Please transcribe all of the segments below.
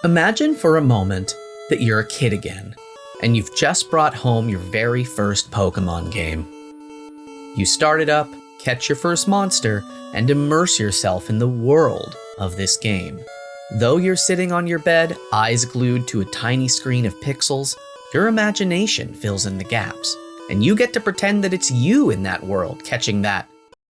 Imagine for a moment that you're a kid again, and you've just brought home your very first Pokemon game. You start it up, catch your first monster, and immerse yourself in the world of this game. Though you're sitting on your bed, eyes glued to a tiny screen of pixels, your imagination fills in the gaps, and you get to pretend that it's you in that world catching that,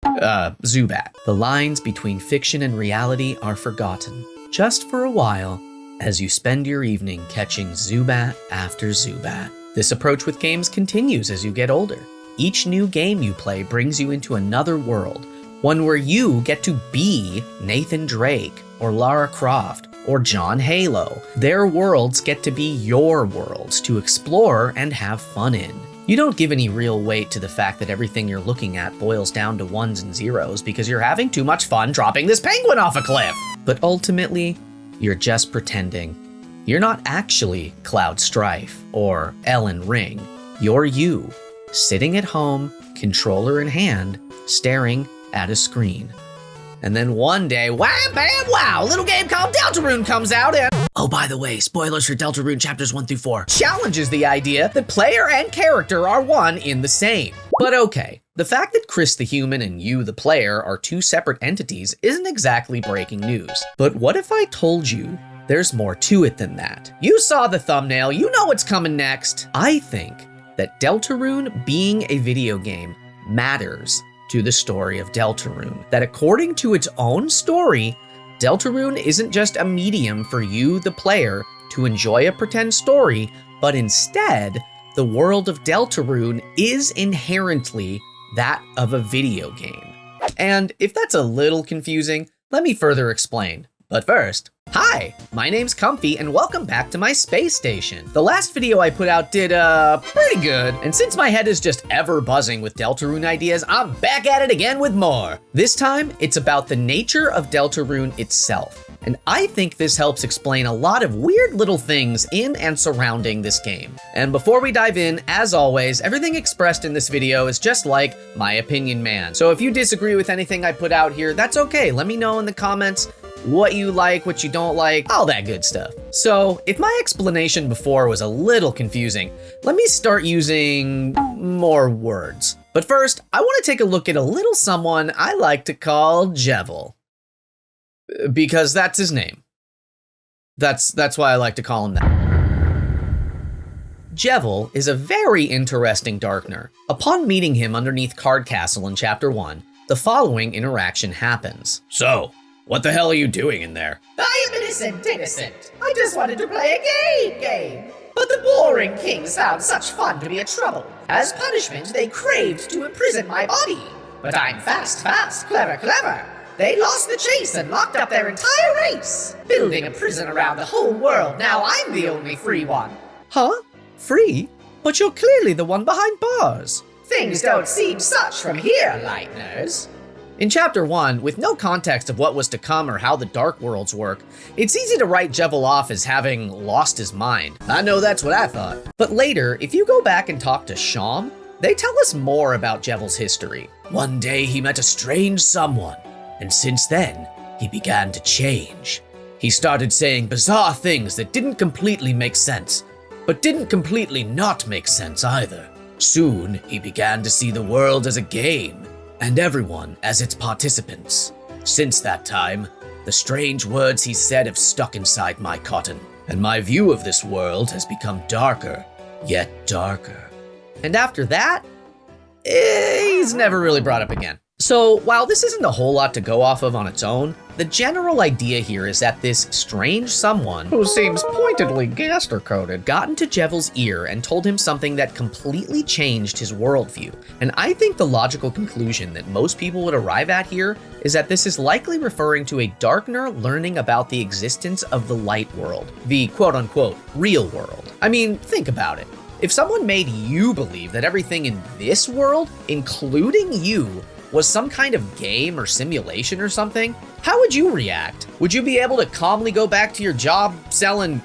Zubat. The lines between fiction and reality are forgotten, just for a while, as you spend your evening catching Zubat after Zubat. This approach with games continues as you get older. Each new game you play brings you into another world, one where you get to be Nathan Drake, or Lara Croft, or John Halo. Their worlds get to be your worlds to explore and have fun in. You don't give any real weight to the fact that everything you're looking at boils down to ones and zeros because you're having too much fun dropping this penguin off a cliff. But ultimately, you're just pretending. You're not actually Cloud Strife or Ellen Ring. You're you, sitting at home, controller in hand, staring at a screen. And then one day, wham, bam, wow, a little game called Deltarune comes out and... Oh, by the way, spoilers for Deltarune chapters 1 through 4. Challenges the idea that player and character are one in the same. But okay, the fact that Chris the human and you the player are two separate entities isn't exactly breaking news. But what if I told you there's more to it than that? You saw the thumbnail, you know what's coming next. I think that Deltarune being a video game matters to the story of Deltarune. That according to its own story, Deltarune isn't just a medium for you, the player, to enjoy a pretend story, but instead, the world of Deltarune is inherently that of a video game. And if that's a little confusing, let me further explain. But first, hi, my name's Comfy and welcome back to my space station. The last video I put out did, pretty good. And since my head is just ever buzzing with Deltarune ideas, I'm back at it again with more. This time, it's about the nature of Deltarune itself. And I think this helps explain a lot of weird little things in and surrounding this game. And before we dive in, as always, everything expressed in this video is just like my opinion, man. So if you disagree with anything I put out here, that's okay. Let me know in the comments what you like, what you don't like, all that good stuff. So if my explanation before was a little confusing, let me start using more words. But first, I want to take a look at a little someone I like to call Jevil. Because that's his name. That's why I like to call him that. Jevil is a very interesting Darkner. Upon meeting him underneath Card Castle in Chapter 1, the following interaction happens. So, what the hell are you doing in there? I am innocent. I just wanted to play a game. But the boring kings found such fun to be a trouble. As punishment, they craved to imprison my body. But I'm fast, clever. They lost the chase and locked up their entire race, building a prison around the whole world. Now I'm the only free one. Huh? Free? But you're clearly the one behind bars. Things don't seem such from here, Lightners. In Chapter 1, with no context of what was to come or how the Dark Worlds work, it's easy to write Jevil off as having lost his mind. I know that's what I thought. But later, if you go back and talk to Sham, they tell us more about Jevil's history. One day he met a strange someone, and since then, he began to change. He started saying bizarre things that didn't completely make sense, but didn't completely not make sense either. Soon, he began to see the world as a game, and everyone as its participants. Since that time, the strange words he said have stuck inside my cotton, and my view of this world has become darker, yet darker. And after that, he's never really brought up again. So while this isn't a whole lot to go off of on its own, the general idea here is that this strange someone, who seems pointedly gaster-coated, got into Jevil's ear and told him something that completely changed his worldview. And I think the logical conclusion that most people would arrive at here is that this is likely referring to a Darkner learning about the existence of the light world, the quote-unquote real world. I mean, think about it. If someone made you believe that everything in this world, including you, was some kind of game or simulation or something, how would you react? Would you be able to calmly go back to your job selling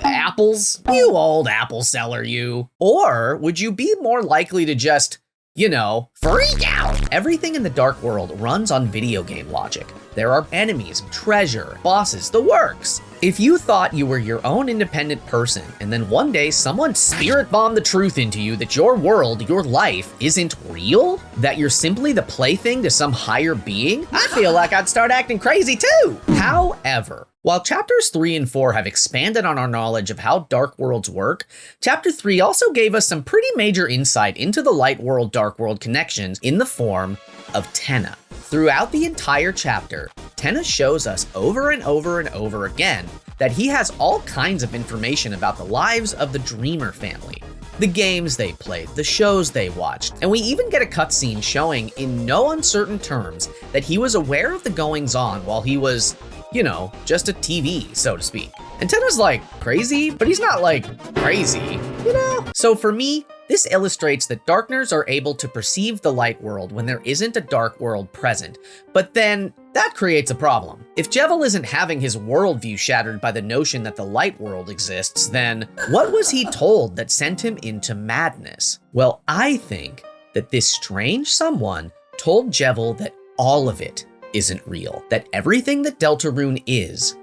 apples? You old apple seller, you. Or would you be more likely to just you know, freak out. Everything in the Dark World runs on video game logic. There are enemies, treasure, bosses, the works. If you thought you were your own independent person, and then one day someone spirit bombed the truth into you that your world, your life, isn't real, that you're simply the plaything to some higher being, I feel like I'd start acting crazy too. However, while chapters 3 and 4 have expanded on our knowledge of how dark worlds work, chapter 3 also gave us some pretty major insight into the light world dark world connections in the form of Tenna. Throughout the entire chapter, Tenna shows us over and over and over again that he has all kinds of information about the lives of the Dreamer family, the games they played, the shows they watched, and we even get a cutscene showing in no uncertain terms that he was aware of the goings-on while he was, you know, just a TV, so to speak. And Tenna's like crazy, but he's not like crazy, you know? So for me, this illustrates that Darkners are able to perceive the light world when there isn't a dark world present, but then that creates a problem. If Jevil isn't having his worldview shattered by the notion that the light world exists, then what was he told that sent him into madness? Well, I think that this strange someone told Jevil that all of it isn't real, that everything that Deltarune is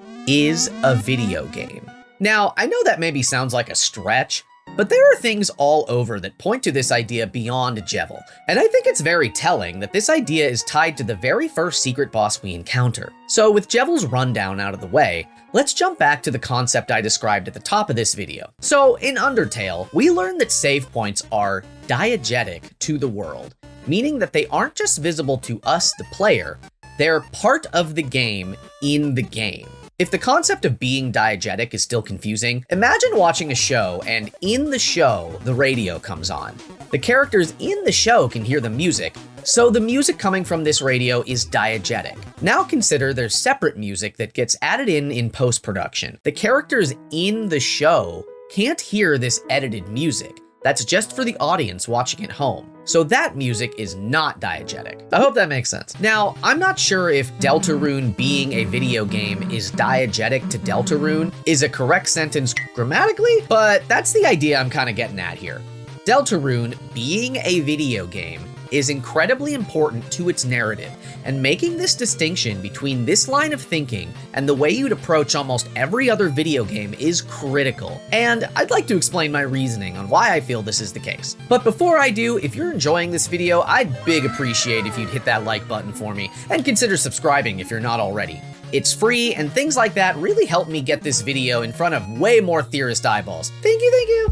a video game. Now, I know that maybe sounds like a stretch, but there are things all over that point to this idea beyond Jevil, and I think it's very telling that this idea is tied to the very first secret boss we encounter. So with Jevil's rundown out of the way, let's jump back to the concept I described at the top of this video. So in Undertale, we learn that save points are diegetic to the world, meaning that they aren't just visible to us, the player, they're part of the game in the game. If the concept of being diegetic is still confusing, imagine watching a show and in the show, the radio comes on. The characters in the show can hear the music, so the music coming from this radio is diegetic. Now consider there's separate music that gets added in post-production. The characters in the show can't hear this edited music. That's just for the audience watching at home. So that music is not diegetic. I hope that makes sense. Now, I'm not sure if Deltarune being a video game is diegetic to Deltarune is a correct sentence grammatically, but that's the idea I'm kind of getting at here. Deltarune being a video game is incredibly important to its narrative, and making this distinction between this line of thinking and the way you'd approach almost every other video game is critical. And I'd like to explain my reasoning on why I feel this is the case. But before I do, if you're enjoying this video, I'd big appreciate if you'd hit that like button for me, and consider subscribing if you're not already. It's free, and things like that really help me get this video in front of way more theorist eyeballs. Thank you, thank you.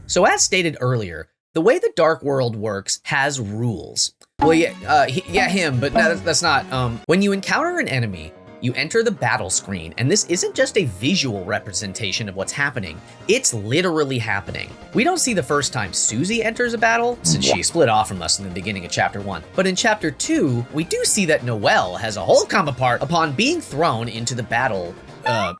So as stated earlier, the way the Dark World works has rules. Well, him, but no, that's not. When you encounter an enemy, you enter the battle screen, and this isn't just a visual representation of what's happening, it's literally happening. We don't see the first time Susie enters a battle, since she split off from us in the beginning of chapter 1. But in chapter 2, we do see that Noelle has a whole come apart upon being thrown into the battle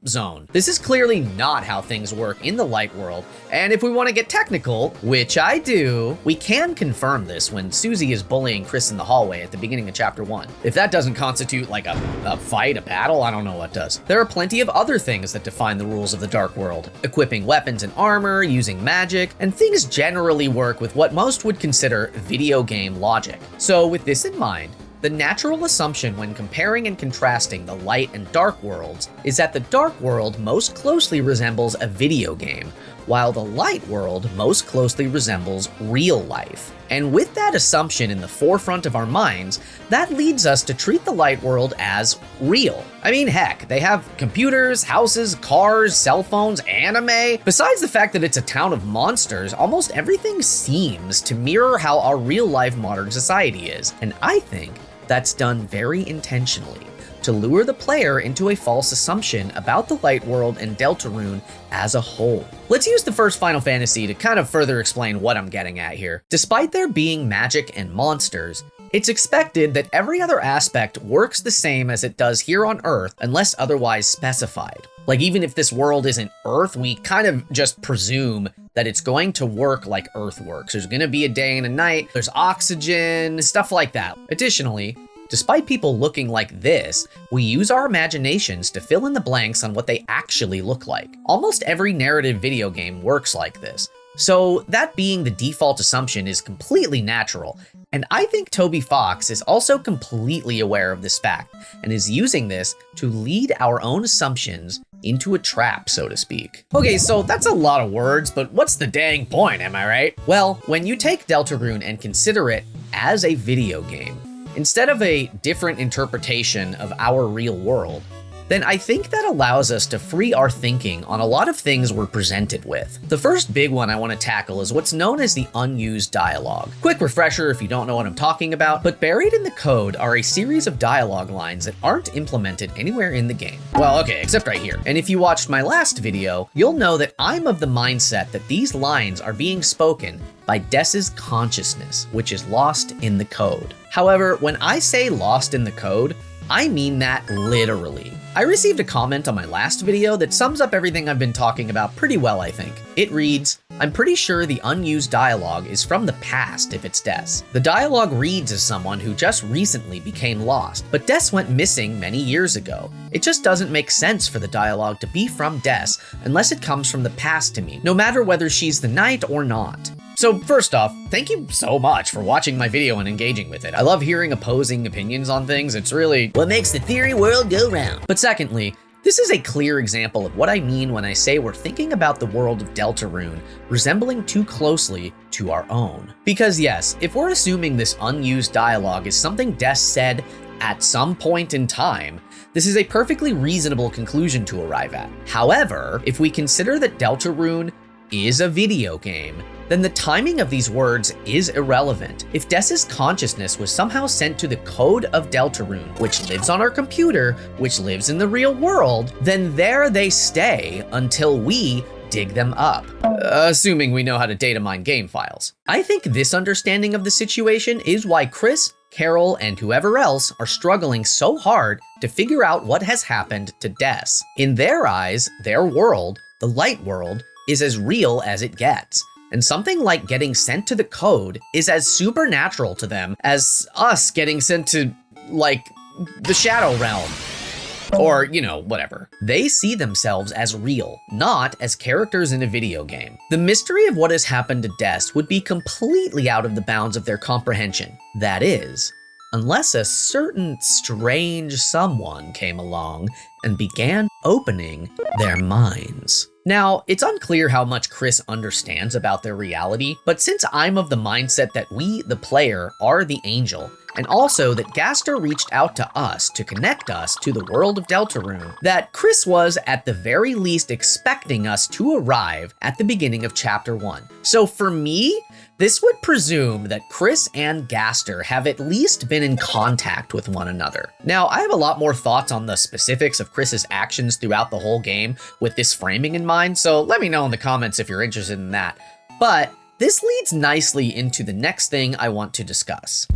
zone. This is clearly not how things work in the light world, and if we want to get technical, which I do, we can confirm this when Susie is bullying Chris in the hallway at the beginning of chapter 1. If that doesn't constitute like a fight, a battle, I don't know what does. There are plenty of other things that define the rules of the Dark World. Equipping weapons and armor, using magic, and things generally work with what most would consider video game logic. So with this in mind, the natural assumption when comparing and contrasting the light and dark worlds is that the dark world most closely resembles a video game, while the light world most closely resembles real life. And with that assumption in the forefront of our minds, that leads us to treat the light world as real. I mean, heck, they have computers, houses, cars, cell phones, anime. Besides the fact that it's a town of monsters, almost everything seems to mirror how our real-life modern society is. And I think that's done very intentionally to lure the player into a false assumption about the light world and Deltarune as a whole. Let's use the first Final Fantasy to kind of further explain what I'm getting at here. Despite there being magic and monsters, it's expected that every other aspect works the same as it does here on Earth unless otherwise specified. Like even if this world isn't Earth, we kind of just presume that it's going to work like Earth works. There's gonna be a day and a night, there's oxygen, stuff like that. Additionally, despite people looking like this, we use our imaginations to fill in the blanks on what they actually look like. Almost every narrative video game works like this. So that being the default assumption is completely natural, and I think Toby Fox is also completely aware of this fact and is using this to lead our own assumptions into a trap, so to speak. Okay, so that's a lot of words, but what's the dang point, am I right? Well, when you take Deltarune and consider it as a video game, instead of a different interpretation of our real world, then I think that allows us to free our thinking on a lot of things we're presented with. The first big one I want to tackle is what's known as the unused dialogue. Quick refresher if you don't know what I'm talking about, but buried in the code are a series of dialogue lines that aren't implemented anywhere in the game. Well, okay, except right here. And if you watched my last video, you'll know that I'm of the mindset that these lines are being spoken by Des's consciousness, which is lost in the code. However, when I say lost in the code, I mean that literally. I received a comment on my last video that sums up everything I've been talking about pretty well, I think. It reads, "I'm pretty sure the unused dialogue is from the past if it's Des. The dialogue reads as someone who just recently became lost, but Des went missing many years ago. It just doesn't make sense for the dialogue to be from Des unless it comes from the past to me, no matter whether she's the knight or not." So first off, thank you so much for watching my video and engaging with it. I love hearing opposing opinions on things. It's really what makes the theory world go round. But secondly, this is a clear example of what I mean when I say we're thinking about the world of Deltarune resembling too closely to our own. Because yes, if we're assuming this unused dialogue is something Des said at some point in time, this is a perfectly reasonable conclusion to arrive at. However, if we consider that Deltarune is a video game, then the timing of these words is irrelevant. If Des's consciousness was somehow sent to the code of Deltarune, which lives on our computer, which lives in the real world, then there they stay until we dig them up. Assuming we know how to data mine game files. I think this understanding of the situation is why Chris, Carol, and whoever else are struggling so hard to figure out what has happened to Des. In their eyes, their world, the light world, is as real as it gets. And something like getting sent to the code is as supernatural to them as us getting sent to, like, the Shadow Realm. Or, you know, whatever. They see themselves as real, not as characters in a video game. The mystery of what has happened to Des would be completely out of the bounds of their comprehension. That is, unless a certain strange someone came along and began opening their minds. Now, it's unclear how much Chris understands about their reality, but since I'm of the mindset that we, the player, are the angel, and also that Gaster reached out to us to connect us to the world of Deltarune, that Chris was at the very least expecting us to arrive at the beginning of Chapter 1. So for me, this would presume that Chris and Gaster have at least been in contact with one another. Now, I have a lot more thoughts on the specifics of Chris's actions throughout the whole game with this framing in mind, so let me know in the comments if you're interested in that. But this leads nicely into the next thing I want to discuss.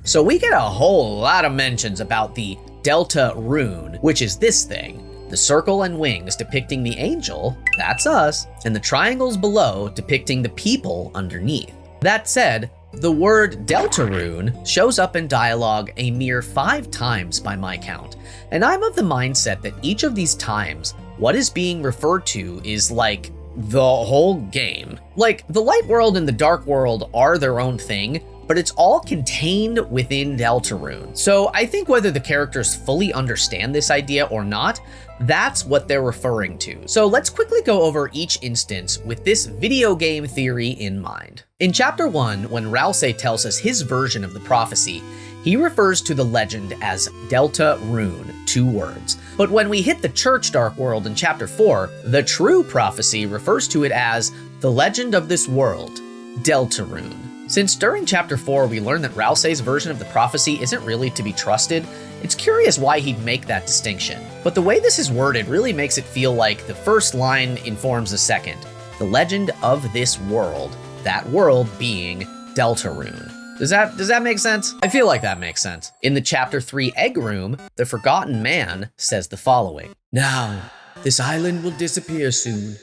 So we get a whole lot of mentions about the Deltarune, which is this thing. The circle and wings depicting the angel, that's us, and the triangles below depicting the people underneath. That said, the word Deltarune shows up in dialogue a mere 5 times by my count, and I'm of the mindset that each of these times, what is being referred to is like the whole game. Like, the light world and the dark world are their own thing, but it's all contained within Deltarune. So I think whether the characters fully understand this idea or not, that's what they're referring to. So let's quickly go over each instance with this video game theory in mind. In Chapter 1, when Ralsei tells us his version of the prophecy, he refers to the legend as Deltarune, 2 words. But when we hit the Church Dark World in Chapter 4, the true prophecy refers to it as the legend of this world, Deltarune. Since during Chapter 4 we learn that Ralsei's version of the prophecy isn't really to be trusted, it's curious why he'd make that distinction. But the way this is worded really makes it feel like the first line informs the second, the legend of this world, that world being Deltarune. Does that make sense? I feel like that makes sense. In the Chapter 3 Egg Room, the Forgotten Man says the following. "Now, this island will disappear soon.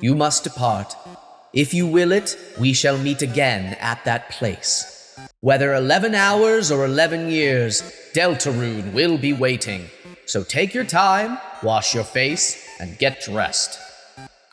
You must depart. If you will it, we shall meet again at that place. Whether 11 hours or 11 years, Deltarune will be waiting. So take your time, wash your face, and get dressed."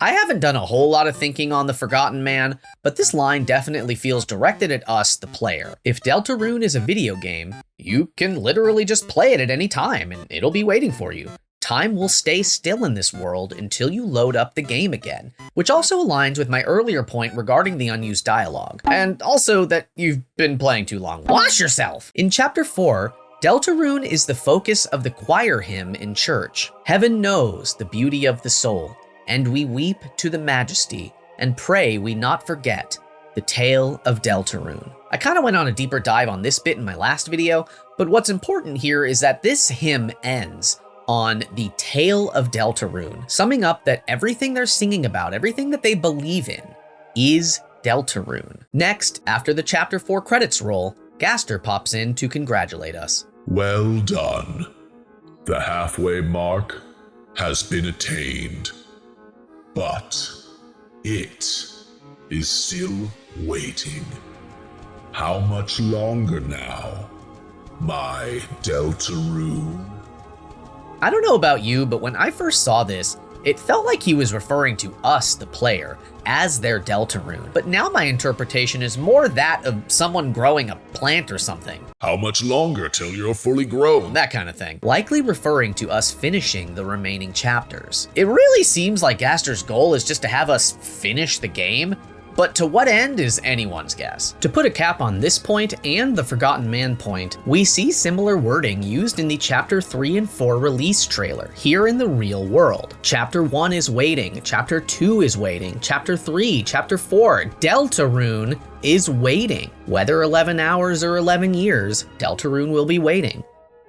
I haven't done a whole lot of thinking on the Forgotten Man, but this line definitely feels directed at us, the player. If Deltarune is a video game, you can literally just play it at any time and it'll be waiting for you. Time will stay still in this world until you load up the game again, which also aligns with my earlier point regarding the unused dialogue, and also that you've been playing too long. Wash yourself! In Chapter 4, Deltarune is the focus of the choir hymn in church. Heaven knows the beauty of the soul, and we weep to the majesty, and pray we not forget the tale of Deltarune. I kind of went on a deeper dive on this bit in my last video, but what's important here is that this hymn ends on the tale of Deltarune, summing up that everything they're singing about, everything that they believe in, is Deltarune. Next, after the Chapter 4 credits roll, Gaster pops in to congratulate us. Well done. The halfway mark has been attained, but it is still waiting. How much longer now, my Deltarune? I don't know about you, but when I first saw this, it felt like he was referring to us, the player, as their Deltarune. But now my interpretation is more that of someone growing a plant or something. How much longer till you're fully grown? That kind of thing. Likely referring to us finishing the remaining chapters. It really seems like Gaster's goal is just to have us finish the game, but to what end is anyone's guess. To put a cap on this point and the Forgotten Man point, we see similar wording used in the Chapter 3 and 4 release trailer, here in the real world. Chapter 1 is waiting, Chapter 2 is waiting, Chapter 3, Chapter 4, Deltarune is waiting. Whether 11 hours or 11 years, Deltarune will be waiting.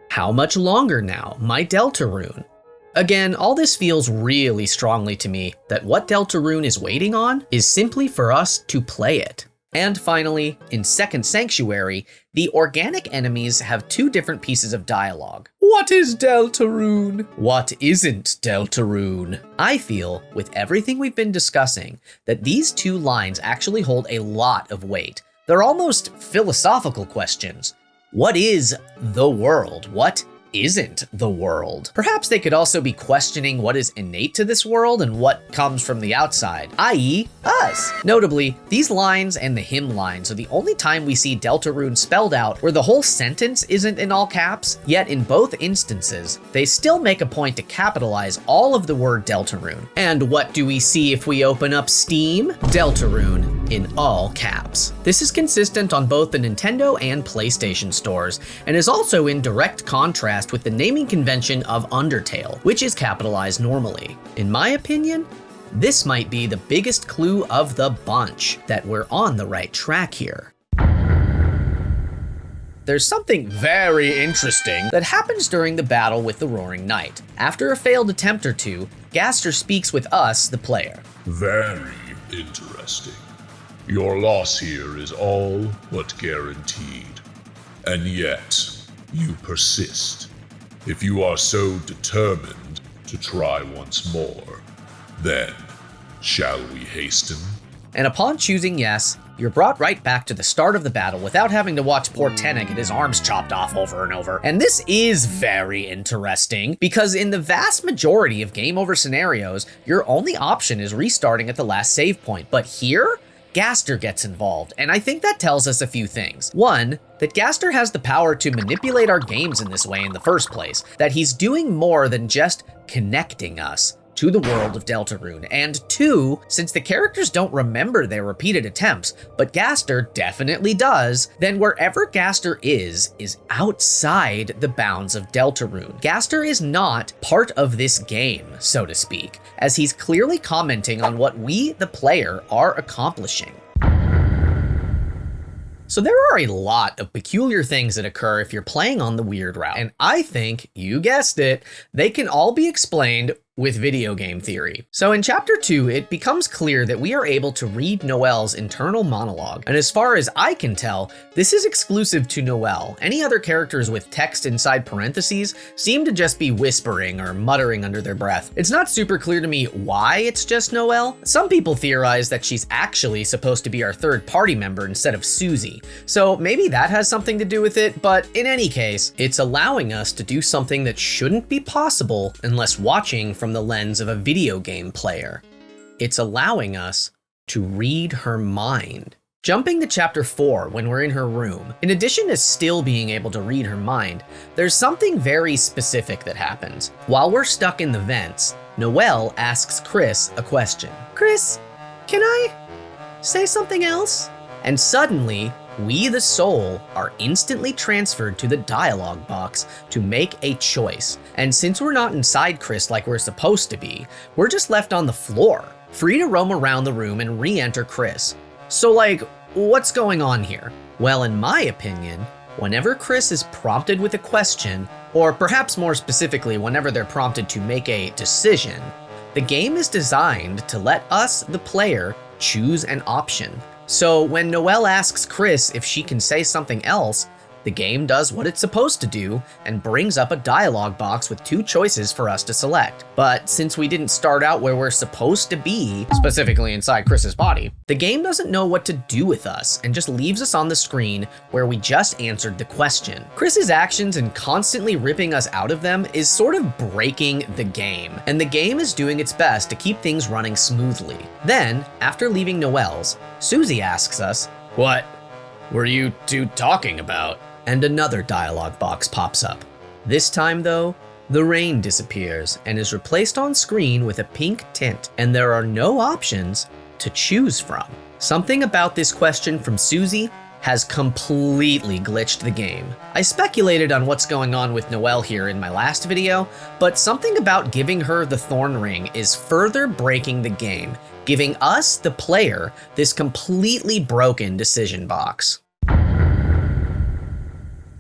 How much longer now, my Deltarune? Again, all this feels really strongly to me that what Deltarune is waiting on is simply for us to play it. And finally, in Second Sanctuary, the organic enemies have two different pieces of dialogue. What is Deltarune? What isn't Deltarune? I feel, with everything we've been discussing, that these two lines actually hold a lot of weight. They're almost philosophical questions. What is the world? What isn't the world? Perhaps they could also be questioning what is innate to this world and what comes from the outside, i.e. us. Notably, these lines and the hymn lines are the only time we see Deltarune spelled out where the whole sentence isn't in all caps, yet in both instances, they still make a point to capitalize all of the word Deltarune. And what do we see if we open up Steam? Deltarune in all caps. This is consistent on both the Nintendo and PlayStation stores, and is also in direct contrast with the naming convention of Undertale, which is capitalized normally. In my opinion, this might be the biggest clue of the bunch that we're on the right track here. There's something very interesting that happens during the battle with the Roaring Knight. After a failed attempt or two, Gaster speaks with us, the player. Very interesting. Your loss here is all but guaranteed. And yet, you persist. If you are so determined to try once more, then shall we hasten? And upon choosing yes, you're brought right back to the start of the battle without having to watch poor Tenna get his arms chopped off over and over. And this is very interesting because in the vast majority of game over scenarios, your only option is restarting at the last save point. But here, Gaster gets involved, and I think that tells us a few things. One, that Gaster has the power to manipulate our games in this way in the first place, that he's doing more than just connecting us to the world of Deltarune. And two, since the characters don't remember their repeated attempts, but Gaster definitely does, then wherever Gaster is outside the bounds of Deltarune. Gaster is not part of this game, so to speak, as he's clearly commenting on what we, the player, are accomplishing. So there are a lot of peculiar things that occur if you're playing on the weird route, and I think, you guessed it, they can all be explained with video game theory. So in Chapter 2, it becomes clear that we are able to read Noelle's internal monologue, and as far as I can tell, this is exclusive to Noelle. Any other characters with text inside parentheses seem to just be whispering or muttering under their breath. It's not super clear to me why it's just Noelle. Some people theorize that she's actually supposed to be our third party member instead of Susie, so maybe that has something to do with it, but in any case, it's allowing us to do something that shouldn't be possible unless watching from the lens of a video game player. It's allowing us to read her mind. Jumping to chapter 4 when we're in her room, in addition to still being able to read her mind, there's something very specific that happens. While we're stuck in the vents, Noelle asks Chris a question. Chris, can I say something else? And suddenly, we the soul are instantly transferred to the dialogue box to make a choice. And since we're not inside Chris like we're supposed to be, we're just left on the floor, free to roam around the room and re-enter Chris. So like, what's going on here? Well, in my opinion, whenever Chris is prompted with a question, or perhaps more specifically, whenever they're prompted to make a decision, the game is designed to let us, the player, choose an option. So when Noelle asks Chris if she can say something else, the game does what it's supposed to do and brings up a dialogue box with 2 choices for us to select. But since we didn't start out where we're supposed to be, specifically inside Chris's body, the game doesn't know what to do with us and just leaves us on the screen where we just answered the question. Chris's actions and constantly ripping us out of them is sort of breaking the game, and the game is doing its best to keep things running smoothly. Then, after leaving Noelle's, Susie asks us, "What were you 2 talking about?" And another dialogue box pops up. This time though, the rain disappears and is replaced on screen with a pink tint, and there are no options to choose from. Something about this question from Susie has completely glitched the game. I speculated on what's going on with Noelle here in my last video, but something about giving her the thorn ring is further breaking the game, giving us, the player, this completely broken decision box.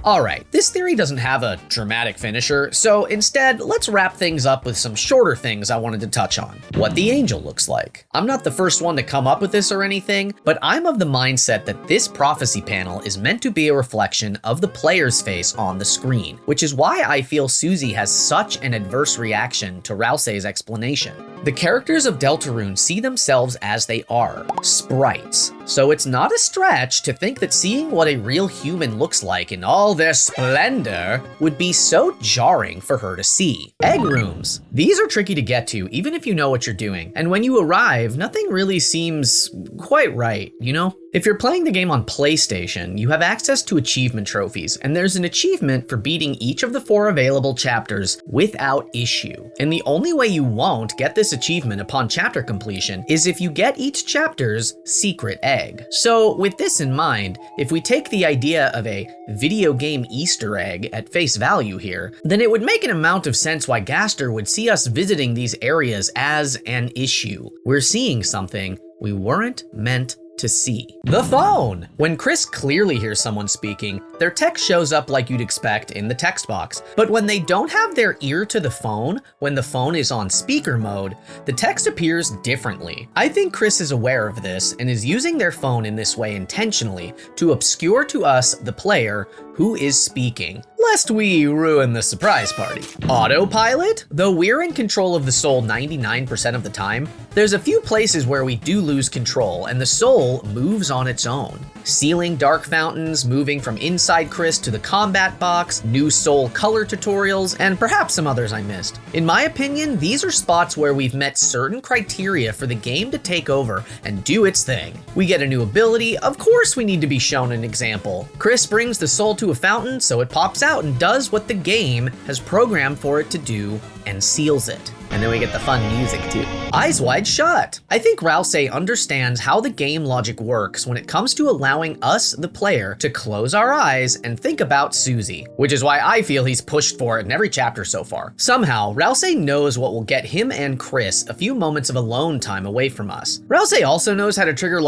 Alright, this theory doesn't have a dramatic finisher, so instead, let's wrap things up with some shorter things I wanted to touch on. What the angel looks like. I'm not the first one to come up with this or anything, but I'm of the mindset that this prophecy panel is meant to be a reflection of the player's face on the screen, which is why I feel Susie has such an adverse reaction to Rousey's explanation. The characters of Deltarune see themselves as they are, sprites. So it's not a stretch to think that seeing what a real human looks like in all their splendor would be so jarring for her to see. Egg rooms. These are tricky to get to even if you know what you're doing, and when you arrive, nothing really seems quite right, you know? If you're playing the game on PlayStation, you have access to achievement trophies, and there's an achievement for beating each of the 4 available chapters without issue. And the only way you won't get this achievement upon chapter completion is if you get each chapter's secret egg. So with this in mind, if we take the idea of a video game Easter egg at face value here, then it would make an amount of sense why Gaster would see us visiting these areas as an issue. We're seeing something we weren't meant to see. The phone! When Chris clearly hears someone speaking, their text shows up like you'd expect in the text box. But when they don't have their ear to the phone, when the phone is on speaker mode, the text appears differently. I think Chris is aware of this and is using their phone in this way intentionally to obscure to us, the player, who is speaking, lest we ruin the surprise party. Autopilot? Though we're in control of the soul 99% of the time, there's a few places where we do lose control and the soul moves on its own. Sealing dark fountains, moving from inside Chris to the combat box, new soul color tutorials, and perhaps some others I missed. In my opinion, these are spots where we've met certain criteria for the game to take over and do its thing. We get a new ability, of course we need to be shown an example. Chris brings the soul to a fountain, so it pops out and does what the game has programmed for it to do and seals it. And then we get the fun music too. Eyes wide shut. I think Rousey understands how the game logic works when it comes to allowing us, the player, to close our eyes and think about Susie, which is why I feel he's pushed for it in every chapter so far. Somehow, Rousey knows what will get him and Chris a few moments of alone time away from us. Rousey also knows how to trigger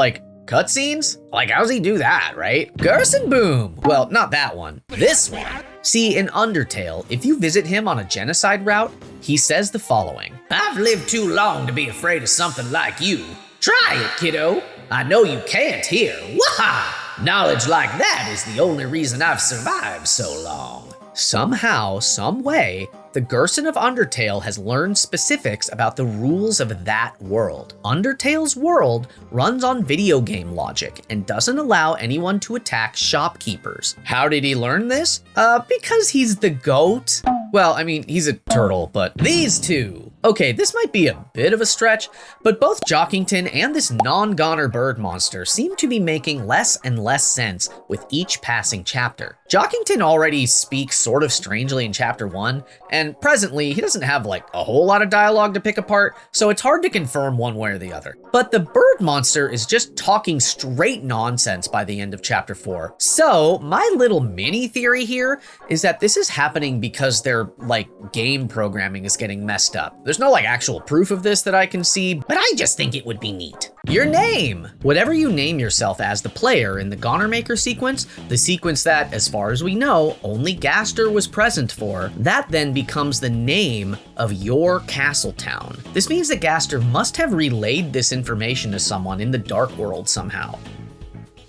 cutscenes? Like, how's he do that, right? Gerson Boom! Well, not that one. This one. See, in Undertale, if you visit him on a genocide route, he says the following. I've lived too long to be afraid of something like you. Try it, kiddo. I know you can't here. Waha! Knowledge like that is the only reason I've survived so long. Somehow, some way, the Gerson of Undertale has learned specifics about the rules of that world. Undertale's world runs on video game logic and doesn't allow anyone to attack shopkeepers. How did he learn this? Because he's the GOAT. Well, I mean, he's a turtle, but these two. Okay, this might be a bit of a stretch, but both Jockington and this non-goner bird monster seem to be making less and less sense with each passing chapter. Jockington already speaks sort of strangely in chapter 1, and presently he doesn't have like a whole lot of dialogue to pick apart, so it's hard to confirm one way or the other. But the bird monster is just talking straight nonsense by the end of chapter 4. So my little mini theory here is that this is happening because their like game programming is getting messed up. There's no like actual proof of this that I can see, but I just think it would be neat. Your name! Whatever you name yourself as the player in the Goner Maker sequence, the sequence that, as far as we know, only Gaster was present for, that then becomes the name of your castle town. This means that Gaster must have relayed this information to someone in the Dark World somehow.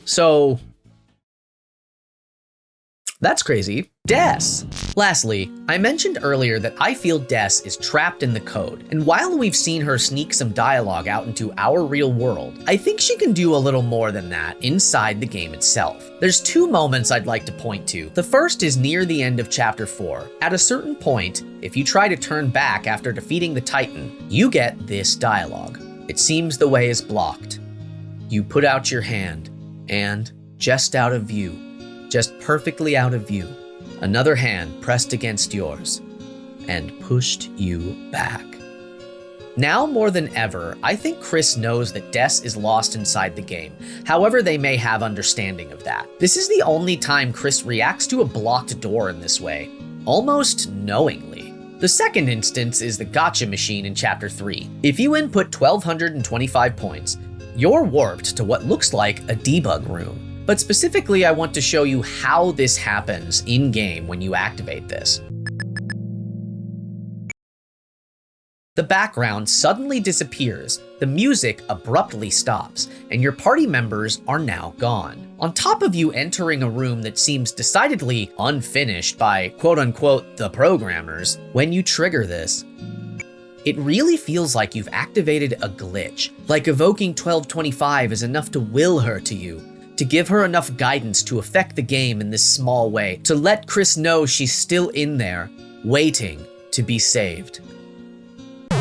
So, that's crazy. Des. Lastly, I mentioned earlier that I feel Des is trapped in the code, and while we've seen her sneak some dialogue out into our real world, I think she can do a little more than that inside the game itself. There's two moments I'd like to point to. The first is near the end of chapter 4. At a certain point, if you try to turn back after defeating the Titan, you get this dialogue. It seems the way is blocked. You put out your hand, and just out of view, just perfectly out of view, another hand pressed against yours and pushed you back. Now more than ever, I think Chris knows that Des is lost inside the game, however they may have understanding of that. This is the only time Chris reacts to a blocked door in this way, almost knowingly. The second instance is the gotcha machine in chapter 3. If you input 1225 points, you're warped to what looks like a debug room. But specifically, I want to show you how this happens in-game when you activate this. The background suddenly disappears, the music abruptly stops, and your party members are now gone. On top of you entering a room that seems decidedly unfinished by quote-unquote the programmers, when you trigger this, it really feels like you've activated a glitch, like evoking 1225 is enough to will her to you, to give her enough guidance to affect the game in this small way, to let Chris know she's still in there, waiting to be saved.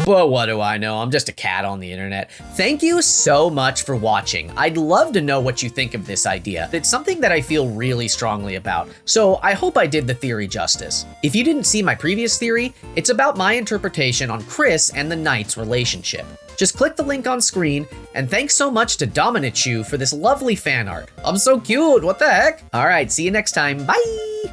But what do I know? I'm just a cat on the internet. Thank you so much for watching. I'd love to know what you think of this idea. It's something that I feel really strongly about, so I hope I did the theory justice. If you didn't see my previous theory, it's about my interpretation on Chris and the Knight's relationship. Just click the link on screen, and thanks so much to Dominichu for this lovely fan art. I'm so cute, what the heck? All right, see you next time, bye!